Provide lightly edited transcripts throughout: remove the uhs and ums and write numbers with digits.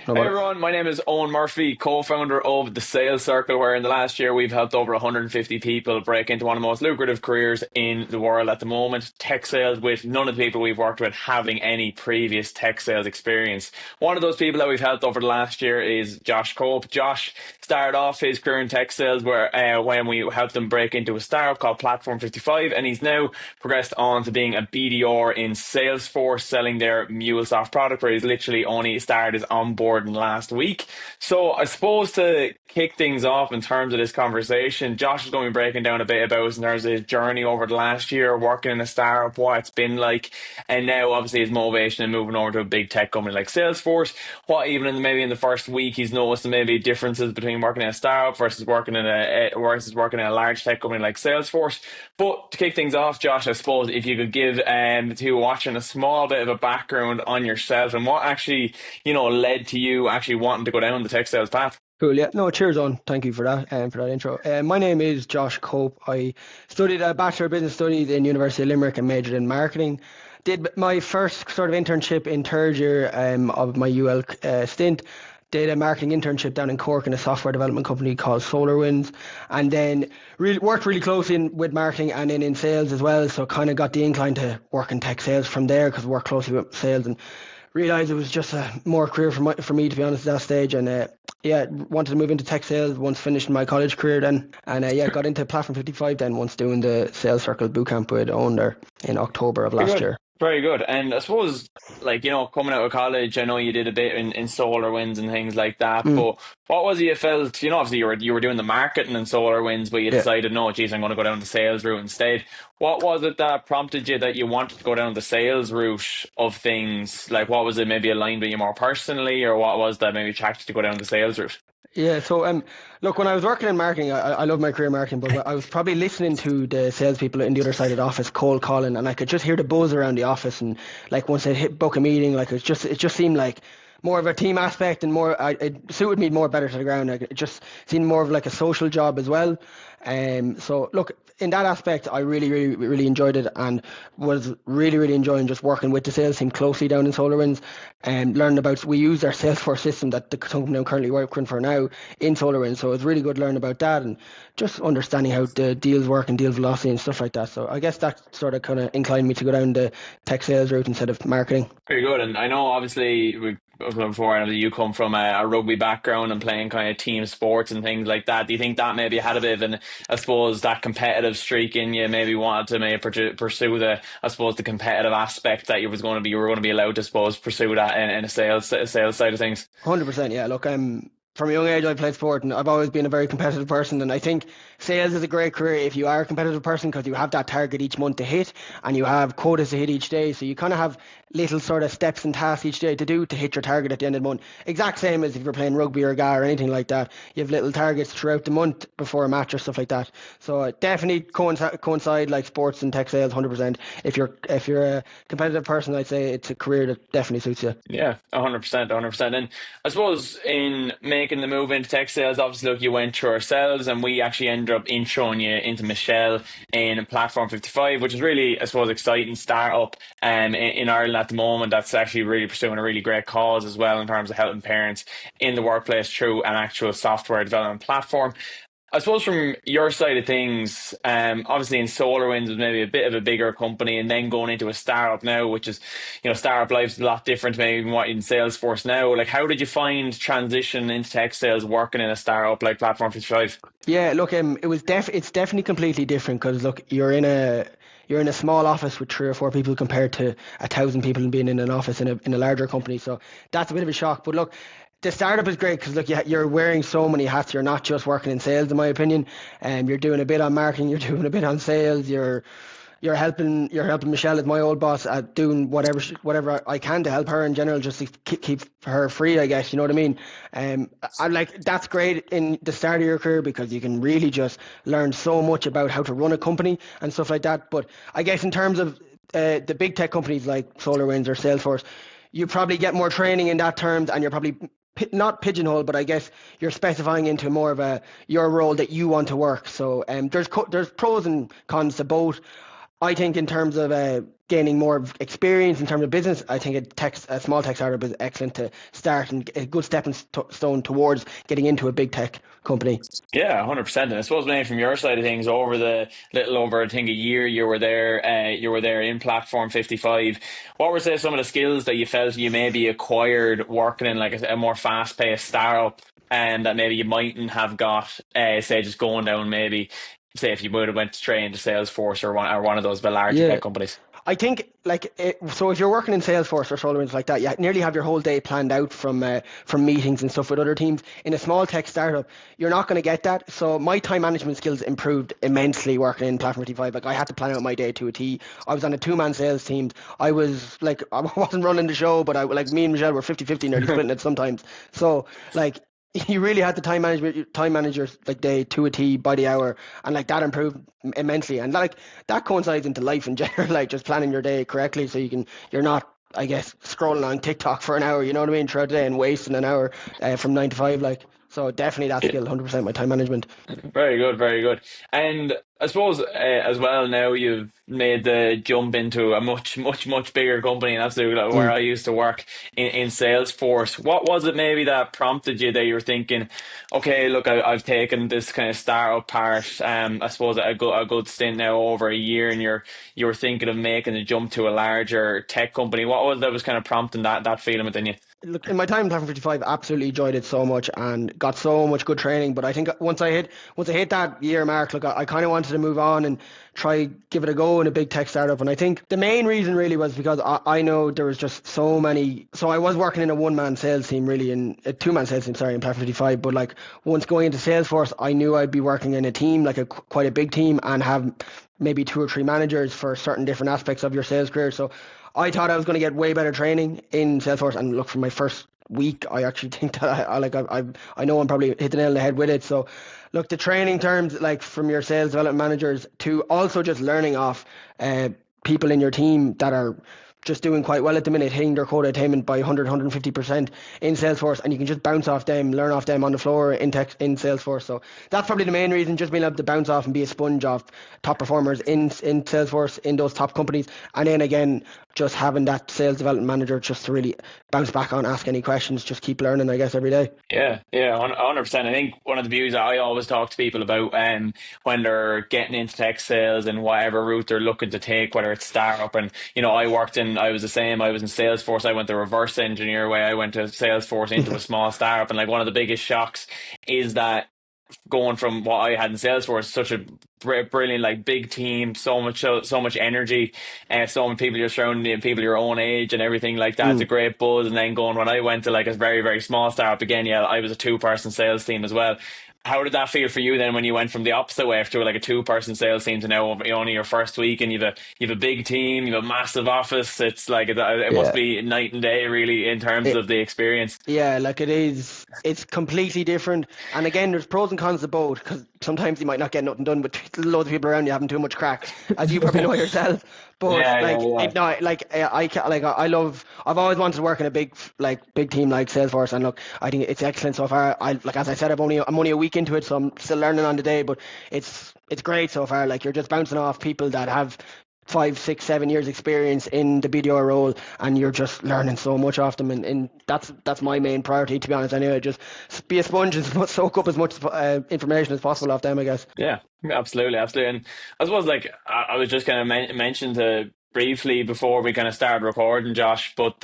No Hey bother. everyone, my name is Owen Murphy, co-founder of the Sales Circle, where in the last year we've helped over 150 people break into one of the most lucrative careers in the world at the moment, tech sales, with none of the people we've worked with having any previous tech sales experience. One of those people that we've helped over the last year is Josh Cope. Josh started off his career in tech sales when we helped him break into a startup called Platform 55, and he's now progressed on to being a BDR in Salesforce, selling their MuleSoft product, where he's literally only started his onboarding last week. So I suppose to kick things off in terms of this conversation, Josh is going to be breaking down a bit about in terms of his journey over the last year, working in a startup, what it's been like, and now obviously his motivation in moving over to a big tech company like Salesforce. What even maybe in the first week he's noticed maybe differences between working in a startup versus working in a large tech company like Salesforce. But to kick things off, Josh, I suppose if you could give to watching a small bit of a background on yourself and what actually led to you actually wanting to go down the tech sales path. Cool. Yeah. No, cheers on. Thank you for that intro. My name is Josh Cope. I studied a Bachelor of Business Studies in University of Limerick and majored in marketing. Did my first sort of internship in third year of my UL stint. Did a marketing internship down in Cork in a software development company called SolarWinds, and then worked really closely with marketing and then in sales as well. So kind of got the incline to work in tech sales from there because I worked closely with sales and realized it was just a more career for me, to be honest, at that stage. And yeah, wanted to move into tech sales once finished my college career then. And yeah, got into Platform 55 then once doing the Sales Circle bootcamp with Owen there in October of Very last good. year. Very good. And I suppose, coming out of college, I know you did a bit in solar winds and things like that. Mm, But what was it you felt? Obviously you were doing the marketing in solar winds, but you yeah. decided, no, geez, I'm going to go down the sales route instead. What was it that prompted you that you wanted to go down the sales route of things? Like, what was it maybe aligned with you more personally, or what was that maybe attracted you to go down the sales route? Yeah, so look, when I was working in marketing, I love my career in marketing, but I was probably listening to the salespeople in the other side of the office cold calling, and I could just hear the buzz around the office, and like once they hit book a meeting, like it just seemed like more of a team aspect and it suited me more better to the ground. Like, it just seemed more of like a social job as well. So look, in that aspect, I really, really, really enjoyed it and was really, really enjoying just working with the sales team closely down in SolarWinds and learning about. We use our Salesforce system that the company I'm currently working for now in SolarWinds, so it's really good learning about that and just understanding how the deals work and deal velocity and stuff like that. So I guess that sort of kind of inclined me to go down the tech sales route instead of marketing. Very good. And I know obviously before I know that you come from a rugby background and playing kind of team sports and things like that. Do you think that maybe had a bit of an, I suppose, that competitive streak in you, maybe wanted to maybe pursue the, I suppose, the competitive aspect that you were going to be allowed to, I suppose, pursue that in a sales side of things? 100%, yeah. Look, from a young age, I played sport and I've always been a very competitive person. And I think sales is a great career if you are a competitive person because you have that target each month to hit and you have quotas to hit each day. So you kind of have little sort of steps and tasks each day to do to hit your target at the end of the month. Exact same as if you're playing rugby or GA or anything like that. You have little targets throughout the month before a match or stuff like that. So definitely coincide like sports and tech sales 100%. If you're a competitive person, I'd say it's a career that definitely suits you. Yeah, 100%, 100%. And I suppose in making the move into tech sales, obviously, look, you went through ourselves and we actually ended up introing you into Michelle in Platform 55, which is really, I suppose, exciting startup in Ireland at the moment that's actually really pursuing a really great cause as well in terms of helping parents in the workplace through an actual software development platform. I suppose from your side of things, obviously in SolarWinds was maybe a bit of a bigger company, and then going into a startup now, which is, startup life's a lot different maybe than what in Salesforce now. Like, how did you find transition into tech sales working in a startup like Platform 55? Yeah, look, it's definitely completely different because look, you're in a small office with three or four people compared to 1,000 people and being in an office in a larger company. So that's a bit of a shock. But look, the startup is great because look, you're wearing so many hats. You're not just working in sales, in my opinion. You're doing a bit on marketing. You're doing a bit on sales. You're helping Michelle as my old boss at doing whatever I can to help her in general, just to keep her free, I guess. You know what I mean? I like that's great in the start of your career because you can really just learn so much about how to run a company and stuff like that. But I guess in terms of the big tech companies like SolarWinds or Salesforce, you probably get more training in that terms, and you're probably not pigeonholed, but I guess you're specifying into more of your role that you want to work. So there's pros and cons to both. I think in terms of gaining more experience in terms of business, I think a small tech startup is excellent to start and a good stepping stone towards getting into a big tech company. Yeah, 100%. And I suppose maybe from your side of things, over the little over I think a year you were there in Platform 55. What were say some of the skills that you felt you maybe acquired working in like a more fast-paced startup, and that maybe you mightn't have got, say, just going down maybe, say if you would have went straight into Salesforce or one of those larger Yeah. tech companies. I think so if you're working in Salesforce or SolarWinds like that, you nearly have your whole day planned out from meetings and stuff with other teams. In a small tech startup, you're not going to get that. So my time management skills improved immensely working in Platform 55. Like I had to plan out my day to a T. I was on a two-man sales team. I was like I wasn't running the show, but I like me and Michelle were 50-50, nearly splitting it sometimes. So like you really had the time managers like day to a T by the hour, and like that improved immensely. And like that coincides into life in general, like just planning your day correctly so you're not, I guess, scrolling on TikTok for an hour, you know what I mean, throughout the day and wasting an hour from 9 to 5. Like, so definitely that skill, 100% my time management. Very good, very good. And I suppose as well now you've made the jump into a much bigger company, and that's where Mm. I used to work in Salesforce. What was it maybe that prompted you that you were thinking, okay, look, I've taken this kind of startup part, I suppose a good stint now over a year, and you were thinking of making the jump to a larger tech company. What was that was kind of prompting that feeling within you? Look, in my time in Platform 55, absolutely enjoyed it so much and got so much good training. But I think once I hit that year mark, look, I kind of wanted to move on and try give it a go in a big tech startup. And I think the main reason really was because I know there was just so many. So I was working in a one-man sales team, really, in a two-man sales team, sorry, in Platform 55. But like once going into Salesforce, I knew I'd be working in a team, like quite a big team, and have maybe two or three managers for certain different aspects of your sales career. So I thought I was going to get way better training in Salesforce, and look, for my first week, I actually think that I know I'm probably hit the nail on the head with it. So, look, the training terms, like from your sales development managers to also just learning off uh, people in your team that are just doing quite well at the minute, hitting their quota attainment by 100, 150% in Salesforce, and you can just bounce off them, learn off them on the floor in Salesforce. So that's probably the main reason, just being able to bounce off and be a sponge off top performers in Salesforce, in those top companies. And then again, just having that sales development manager just to really bounce back on, ask any questions, just keep learning, I guess, every day. Yeah, yeah, 100%. I think one of the views that I always talk to people about when they're getting into tech sales and whatever route they're looking to take, whether it's startup. And, I was the same. I was in Salesforce. I went the reverse engineer way. I went to Salesforce into a small startup. And like one of the biggest shocks is that going from what I had in Salesforce, such a brilliant, like big team, so much energy, so many people you're surrounding, you, people your own age and everything like that. It's a Mm. great buzz. And then going when I went to like a very small startup again, yeah, I was a two-person sales team as well. How did that feel for you then when you went from the opposite way after like a two-person sales team to now only your first week, and you have a big team, you have a massive office. It's like it must Yeah. be night and day really in terms It, of the experience. Yeah, like it is. It's completely different. And again, there's pros and cons to both because sometimes you might not get nothing done with loads of people around you having too much crack, as you probably know yourself. But Yeah, yeah, like, yeah. no, like I love. I've always wanted to work in a big team like Salesforce, and look, I think it's excellent so far. I like as I said, I'm only a week into it, so I'm still learning on the day. But it's great so far. Like you're just bouncing off people that have 5, 6, 7 years experience in the BDR role, and you're just learning so much off them, and that's my main priority, to be honest. Anyway, just be a sponge and soak up as much information as possible off them, I guess. Yeah, absolutely, absolutely. And I suppose like I was just kind of mentioned briefly before we kind of started recording, Josh, but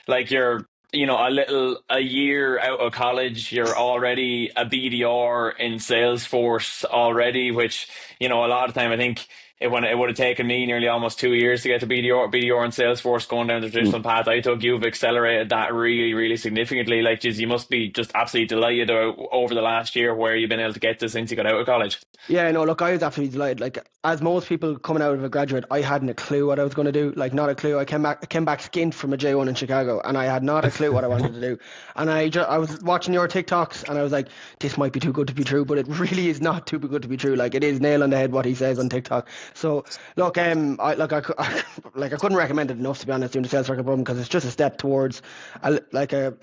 like you're a year out of college, you're already a BDR in Salesforce already, which a lot of time I think. It would have taken me nearly almost 2 years to get to BDR and Salesforce going down the traditional path I took. You've accelerated that really significantly. Like, geez, you must be just absolutely delighted over the last year where you've been able to get to since you got out of college. Yeah, no, look, I was absolutely delighted. Like, as most people coming out of a graduate, I hadn't a clue what I was going to do. Like, not a clue. I came back skint from a J1 in Chicago, and I had not a clue what I wanted to do. And I was watching your TikToks, and I was like, this might be too good to be true, but it really is not too good to be true. Like, it is nail on the head what he says on TikTok. So look, I couldn't recommend it enough, to be honest, doing the sales circle program, because it's just a step towards a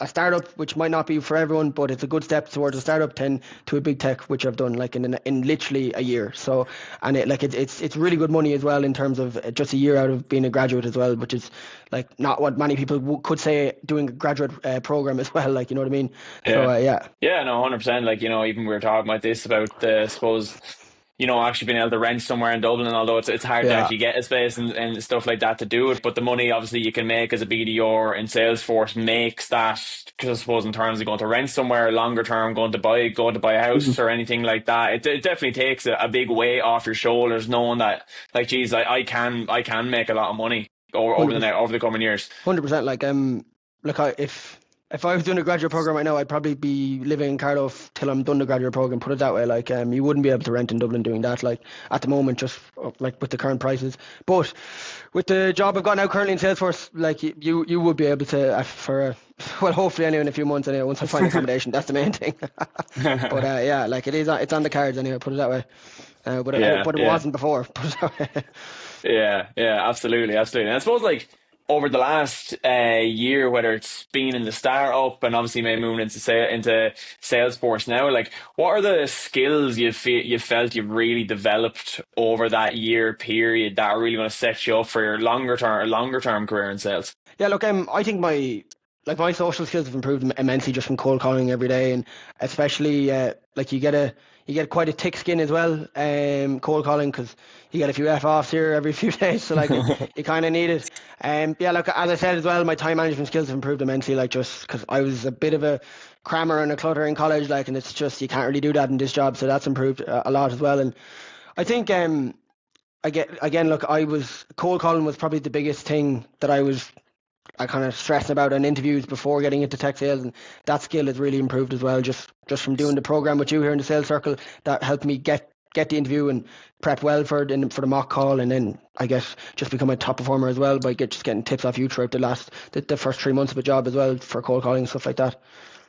startup, which might not be for everyone, but it's a good step towards a startup then to a big tech, which I've done like in literally a year. So, and it's really good money as well, in terms of just a year out of being a graduate as well, which is like not what many people could say doing a graduate program as well. Like, you know what I mean? So Yeah. yeah, Yeah, no, 100%. Like, even we were talking about this about, I suppose, actually being able to rent somewhere in Dublin, although it's hard to yeah. actually get a space and stuff like that to do it. But the money obviously you can make as a BDR in Salesforce makes that, because I suppose in terms of going to rent somewhere longer term, going to buy a house Mhm. or anything like that, it definitely takes a big weight off your shoulders, knowing that, like, geez, I can make a lot of money over the coming years. 100%. Like if I was doing a graduate program right now, I'd probably be living in Cardiff till I'm done the graduate program. Put it that way. You wouldn't be able to rent in Dublin doing that. Like at the moment, just like with the current prices. But with the job I've got now currently in Salesforce, like you would be able to well, hopefully anyway, in a few months anyway, once I find accommodation. That's the main thing. But yeah, like it's on the cards anyway. Put it that way. Yeah, But it yeah. wasn't before. Put it that way. Yeah, yeah, absolutely, absolutely. And I suppose, like, over the last year, whether it's been in the startup and obviously maybe moving into Salesforce now, like, what are the skills you felt you've really developed over that year period that are really going to set you up for your longer term career in sales? Yeah, look, I think my social skills have improved immensely just from cold calling every day, and especially like you get quite a thick skin as well, cold calling, because you get a few f offs here every few days, so like you kind of need it. Yeah, look, as I said as well, my time management skills have improved immensely, like just because I was a bit of a crammer and a clutter in college, like, and it's just you can't really do that in this job, so that's improved a lot as well. And I think I get again, look, I was cold calling was probably the biggest thing that I kind of stressed about in interviews before getting into tech sales, and that skill has really improved as well. Just from doing the program with you here in the sales circle, that helped me get the interview and prep well for the mock call, and then I guess just become a top performer as well by just getting tips off you throughout the first 3 months of a job as well for cold calling and stuff like that.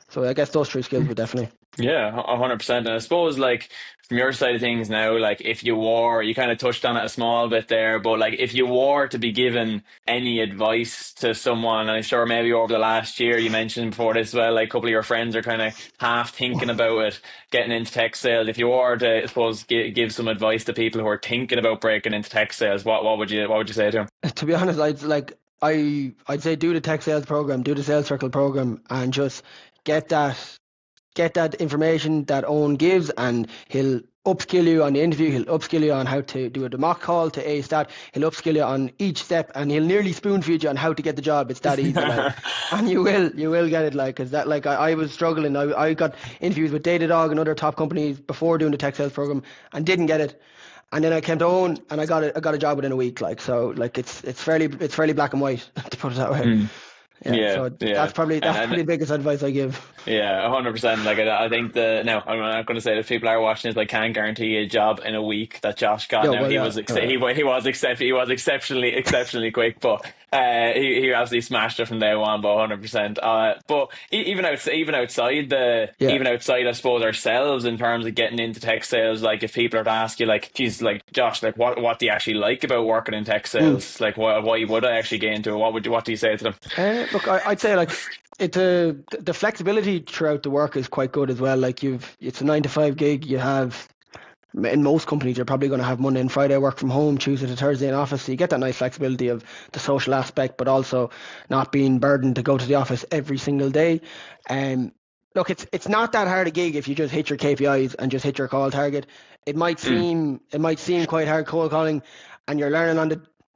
So I guess those three skills would definitely. Yeah, 100%. And I suppose, like, from your side of things now, like, if you kind of touched on it a small bit there, but like, if you were to be given any advice to someone, and I'm sure maybe over the last year, you mentioned before this as well, like, a couple of your friends are kind of half thinking about it, getting into tech sales. If you were to, I suppose, give some advice to people who are thinking about breaking into tech sales, what would you say to them? To be honest, I'd say do the tech sales program, do the sales circle program, and just get that get that information that Owen gives, and he'll upskill you on the interview. He'll upskill you on how to do a mock call to ace that. He'll upskill you on each step, and he'll nearly spoon feed you on how to get the job. It's that easy, like, and you will get it, like, because that, like, I was struggling. I got interviews with Datadog and other top companies before doing the tech sales program and didn't get it. And then I came to Owen and I got a job within a week. Like, so, like, it's fairly black and white, to put it that way. Mm. Yeah. Yeah, So yeah. that's probably the biggest advice I give. Yeah, 100%. Like, I think I'm not going to say that people are watching this. Like, can't guarantee you a job in a week that Josh got. Yeah, Now well, yeah. he was exceptionally quick, but he absolutely smashed it from day one, but 100%. But Yeah. even outside, I suppose, ourselves, in terms of getting into tech sales, like, if people are to ask you, like, geez, like, Josh, like, what do you actually like about working in tech Mm. sales? Like, why would I actually get into it? What do you say to them? Look, I'd say, like, the flexibility throughout the work is quite good as well. Like, it's a 9 to 5 gig. You have, in most companies, you're probably going to have Monday and Friday work from home, Tuesday to Thursday in office. So you get that nice flexibility of the social aspect, but also not being burdened to go to the office every single day. Um, Look, it's not that hard a gig if you just hit your KPIs and just hit your call target. It might seem quite hard cold calling, and you're learning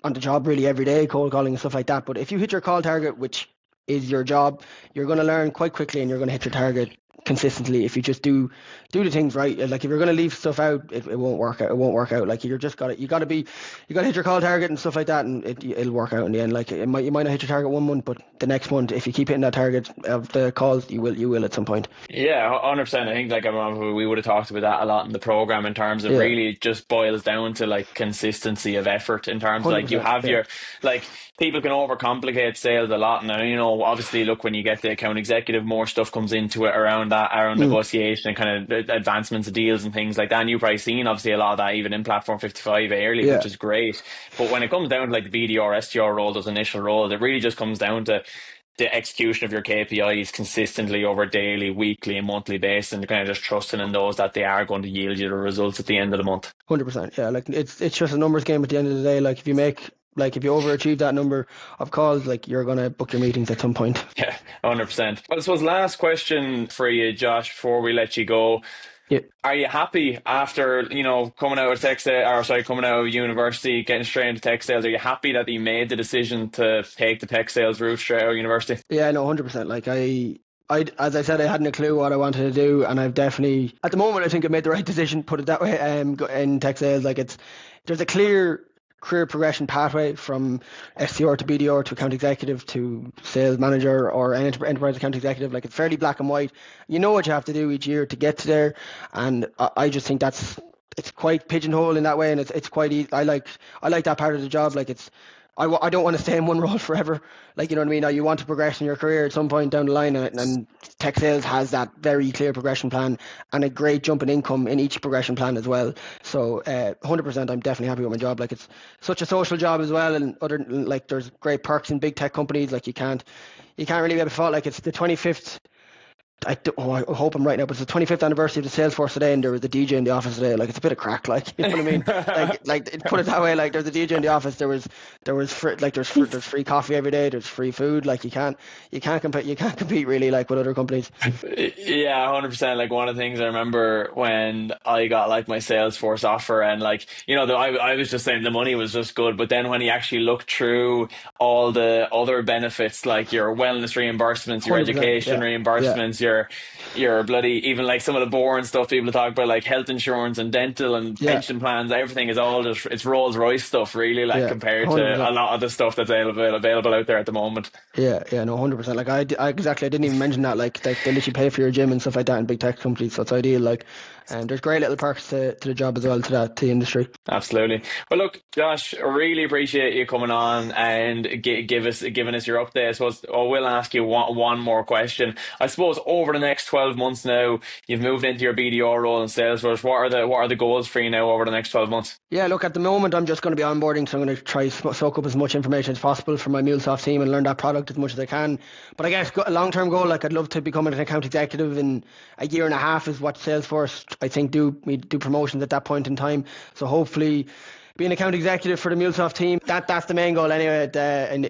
on the job really every day, cold calling and stuff like that. But if you hit your call target, which is your job, you're going to learn quite quickly, and you're going to hit your target consistently if you just do the things right. Like, if you're going to leave stuff out, it won't work out. It won't work out. Like, you're just got to you got to hit your call target and stuff like that, and it'll work out in the end. Like, you might not hit your target 1 month, but the next month, if you keep hitting that target of the calls, you will at some point. Yeah, 100%. I think, like, I remember we would have talked about that a lot in the program, in terms of, Yeah, really, it just boils down to, like, consistency of effort, in terms of, like, you 100%. have Yeah. your, like, people can overcomplicate sales a lot. And, obviously, look, when you get the account executive, more stuff comes into it around that, around Mm. negotiation and kind of advancements of deals and things like that. And you've probably seen obviously a lot of that even in Platform 55 early, which Yeah. is great. But when it comes down to like the BDR, SDR role, those initial roles, it really just comes down to the execution of your KPIs consistently over daily, weekly, and monthly basis, and kind of just trusting in those that they are going to yield you the results at the end of the month. 100%. Yeah, like it's just a numbers game at the end of the day. Like if you overachieve that number of calls, like you're gonna book your meetings at some point. Yeah, 100%. Well, I suppose last question for you, Josh, before we let you go. Yeah. Are you happy after, coming out of coming out of university, getting straight into tech sales? Are you happy that you made the decision to take the tech sales route straight out of university? Yeah, no, 100%. Like as I said, I hadn't a clue what I wanted to do, and I've definitely, at the moment, I think I made the right decision. Put it that way. In tech sales, like there's a clear career progression pathway from SDR to BDR to account executive to sales manager or an enterprise account executive. Like it's fairly black and white. You know what you have to do each year to get to there, and I just think it's quite pigeonholed in that way, and it's quite easy. I like that part of the job. Like I don't want to stay in one role forever. Like, you know what I mean? You want to progress in your career at some point down the line, and tech sales has that very clear progression plan and a great jump in income in each progression plan as well. So, 100%, I'm definitely happy with my job. Like, it's such a social job as well, and like, there's great perks in big tech companies. Like, you can't really be able to fault. Like, it's the 25th. I hope I'm right now, but it's the 25th anniversary of the Salesforce today, and there was a DJ in the office today. Like, it's a bit of crack, like, you know what I mean? Put it that way. Like, there's a DJ in the office. There's free coffee every day. There's free food. Like, you can't compete really, like, with other companies. Yeah, 100%. Like one of the things I remember when I got like my Salesforce offer, and like, I was just saying the money was just good. But then when you actually look through all the other benefits, like your wellness reimbursements, your 100%. education Yeah. Yeah. reimbursements, your bloody, even like some of the boring stuff people talk about, like health insurance and dental and Yeah. pension plans, everything is all just, it's Rolls Royce stuff, really, like Yeah. compared to a 100%. lot of the stuff that's available out there at the moment. Yeah, no, 100%. Like exactly, I didn't even mention that. Like they literally pay for your gym and stuff like that in big tech companies, so it's ideal. Like, and there's great little perks to the job as well, to the industry. Absolutely. Well, look, Josh, I really appreciate you coming on and giving us your update. I suppose I will ask you one more question. I suppose over the next 12 months now, you've moved into your BDR role in Salesforce. What are the goals for you now over the next 12 months? Yeah, look, at the moment I'm just going to be onboarding, so I'm going to try soak up as much information as possible from my MuleSoft team and learn that product as much as I can. But I guess a long-term goal, like I'd love to become an account executive in a year and a half is what Salesforce, I think, we do promotions at that point in time. So hopefully be an account executive for the MuleSoft team. That's the main goal anyway,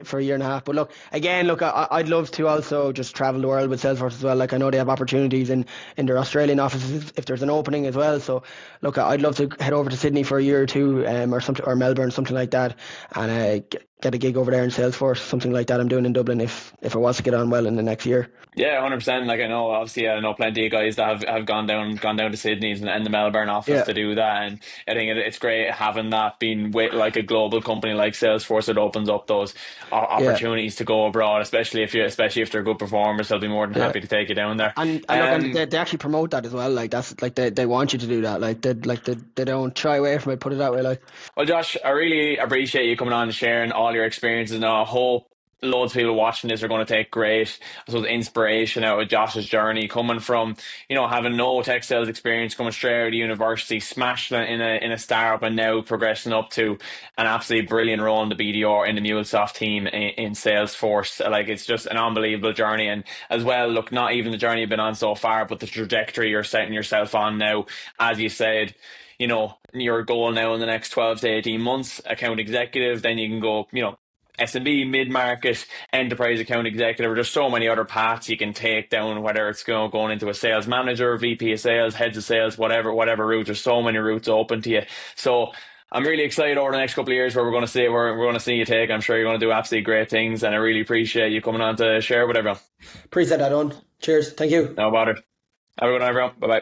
for a year and a half. But look, I'd love to also just travel the world with Salesforce as well. Like, I know they have opportunities in their Australian offices if there's an opening as well. So look, I'd love to head over to Sydney for a year or two, or something, or Melbourne, something like that, and get a gig over there in Salesforce, something like that I'm doing in Dublin if I was to get on well in the next year. Yeah, 100%. Like I know plenty of guys that have gone down to Sydney and the Melbourne office Yeah, to do that, and I think it's great having that being with like a global company like Salesforce. It opens up those yeah, opportunities to go abroad, especially if they're good performers. They'll be more than yeah. happy to take you down there. And look, and they actually promote that as well. Like, that's like they want you to do that. Like they don't shy away from it. Put it that way. Like, Well, Josh, I really appreciate you coming on and sharing all your experiences, and I hope loads of people watching this are going to take great, I suppose, inspiration out of Josh's journey, coming from, having no tech sales experience, coming straight out of university, smashing it in a startup, and now progressing up to an absolutely brilliant role in the BDR in the MuleSoft team in Salesforce. Like, it's just an unbelievable journey, and as well, look, not even the journey you've been on so far, but the trajectory you're setting yourself on now, as you said. Your goal now in the next 12 to 18 months, account executive, then you can go, SMB, mid-market, enterprise account executive. There's so many other paths you can take down, whether it's going into a sales manager, VP of sales, heads of sales, whatever route. There's so many routes open to you. So I'm really excited over the next couple of years where we're going to see you take. I'm sure you're going to do absolutely great things, and I really appreciate you coming on to share with everyone. appreciate that, on. Cheers. Thank you. No bother. Have a good night, everyone. Bye bye.